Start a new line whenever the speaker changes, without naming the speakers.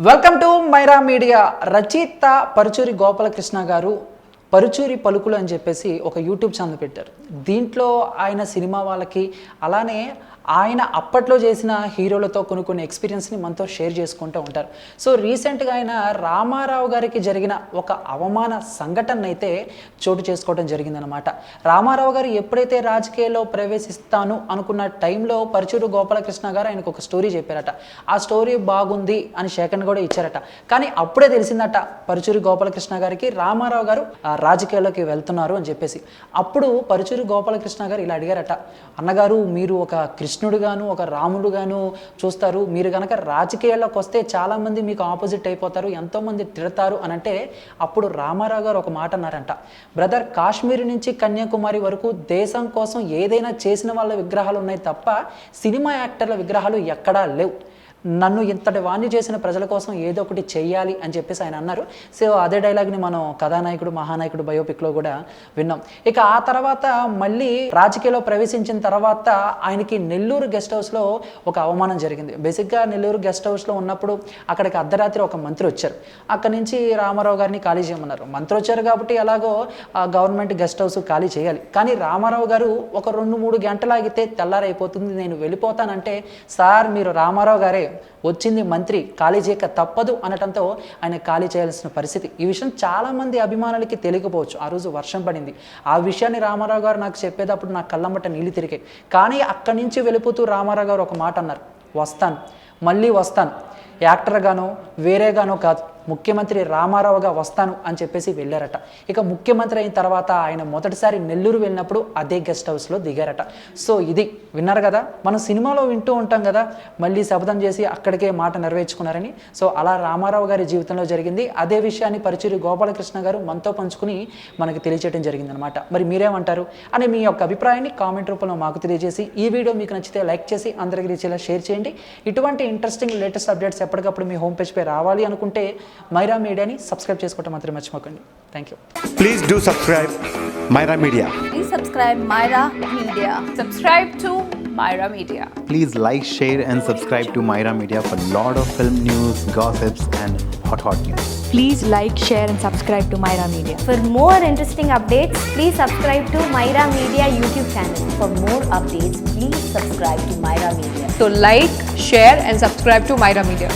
Welcome to Myra media. రచయిత పరుచూరి గోపాలకృష్ణ గారు పరుచూరి పలుకులు అని చెప్పేసి ఒక యూట్యూబ్ ఛానల్ పెట్టారు. దీంట్లో ఆయన సినిమా వాళ్ళకి అలానే ఆయన అప్పట్లో చేసిన హీరోలతో కొన్ని ఎక్స్పీరియన్స్ని మనతో షేర్ చేసుకుంటూ ఉంటారు. సో రీసెంట్గా ఆయన రామారావు గారికి జరిగిన ఒక అవమాన సంఘటన అయితే చోటు చేసుకోవడం జరిగిందనమాట. రామారావు గారు ఎప్పుడైతే రాజకీయాల్లో ప్రవేశిస్తాను అనుకున్న టైంలో పరుచూరి గోపాలకృష్ణ గారు ఆయనకు ఒక స్టోరీ చెప్పారట. ఆ స్టోరీ బాగుంది అని సెకండ్ కూడా ఇచ్చారట. కానీ అప్పుడే తెలిసిందట పరుచూరి గోపాలకృష్ణ గారికి రామారావు గారు రాజకీయాల్లోకి వెళ్తున్నారు అని చెప్పేసి. అప్పుడు పరుచూరి గోపాలకృష్ణ గారు ఇలా అడిగారట, అన్నగారు మీరు ఒక కృష్ణుడుగాను ఒక రాముడుగాను చూస్తారు, మీరు కనుక రాజకీయాల్లోకి వస్తే చాలామంది మీకు ఆపోజిట్ అయిపోతారు, ఎంతోమంది తిడతారు అని అంటే అప్పుడు రామారావు గారు ఒక మాట అన్నారంట, బ్రదర్ కాశ్మీర్ నుంచి కన్యాకుమారి వరకు దేశం కోసం ఏదైనా చేసిన వాళ్ళ విగ్రహాలు ఉన్నాయి తప్ప సినిమా యాక్టర్ల విగ్రహాలు ఎక్కడా లేవు. నన్ను ఇంతటి వాణ్ణి చేసిన ప్రజల కోసం ఏదో ఒకటి చెయ్యాలి అని చెప్పేసి ఆయన అన్నారు. సో అదే డైలాగ్ని మనం కథానాయకుడు మహానాయకుడు బయోపిక్లో కూడా విన్నాం. ఇక ఆ తర్వాత మళ్ళీ రాజకీయాల్లో ప్రవేశించిన తర్వాత ఆయనకి నెల్లూరు గెస్ట్ హౌస్లో ఒక అవమానం జరిగింది. బేసిక్గా నెల్లూరు గెస్ట్ హౌస్లో ఉన్నప్పుడు అక్కడికి అర్ధరాత్రి ఒక మంత్రి వచ్చారు. అక్కడి నుంచి రామారావు గారిని ఖాళీ చేయమన్నారు. మంత్రి వచ్చారు కాబట్టి ఎలాగో గవర్నమెంట్ గెస్ట్ హౌస్ ఖాళీ చేయాలి. కానీ రామారావు గారు ఒక 2-3 గంటలు ఆగితే తెల్లారైపోతుంది, నేను వెళ్ళిపోతానంటే, సార్ మీరు రామారావు గారే, వచ్చింది మంత్రి, ఖాళీ చేయక తప్పదు అనటంతో ఆయన ఖాళీ చేయాల్సిన పరిస్థితి. ఈ విషయం చాలామంది అభిమానులకి తెలియకపోవచ్చు. ఆ రోజు వర్షం పడింది. ఆ విషయాన్ని రామారావు గారు నాకు చెప్పేటప్పుడు నా కళ్ళమ్మట నీళ్ళు తిరిగాయి. కానీ అక్కడి నుంచి వెళ్ళిపోతూ రామారావు గారు ఒక మాట అన్నారు, వస్తాను, మళ్ళీ వస్తాను, యాక్టర్గానో వేరేగానో కాదు, ముఖ్యమంత్రి రామారావుగా వస్తాను అని చెప్పేసి వెళ్ళారట. ఇక ముఖ్యమంత్రి అయిన తర్వాత ఆయన మొదటిసారి నెల్లూరు వెళ్ళినప్పుడు అదే గెస్ట్ హౌస్లో దిగారట. సో ఇది విన్నారు కదా, మనం సినిమాలో వింటూ ఉంటాం కదా, మళ్ళీ శపథం చేసి అక్కడికే మాట నెరవేర్చుకున్నారని. సో అలా రామారావు గారి జీవితంలో జరిగింది. అదే విషయాన్ని పరుచూరి గోపాలకృష్ణ గారు మనతో పంచుకుని మనకు తెలియచేయడం జరిగిందనమాట. మరి మీరేమంటారు అని మీ యొక్క అభిప్రాయాన్ని కామెంట్ రూపంలో మాకు తెలియజేసి, ఈ వీడియో మీకు నచ్చితే లైక్ చేసి అందరికీ రీచేలా షేర్ చేయండి. ఇటువంటి ఇంట్రెస్టింగ్ లేటెస్ట్ అప్డేట్స్ ఎప్పటికప్పుడు మీ హోమ్ పేజ్పై రావాలి అనుకుంటే మైరా మీడియాని సబ్స్క్రైబ్ చేసుకోవటం మాత్రం మర్చిపోకండి. Thank you.
Please do subscribe Myra Media.
Please subscribe Myra Media. Subscribe to Myra Media.
Please like, share and subscribe to Myra Media for lot of film news, gossips and hot news.
Please like, share and subscribe to Myra Media.
For more interesting updates, please subscribe to Myra Media YouTube channel. For more updates, please subscribe to Myra Media.
So like, share and subscribe to Myra Media.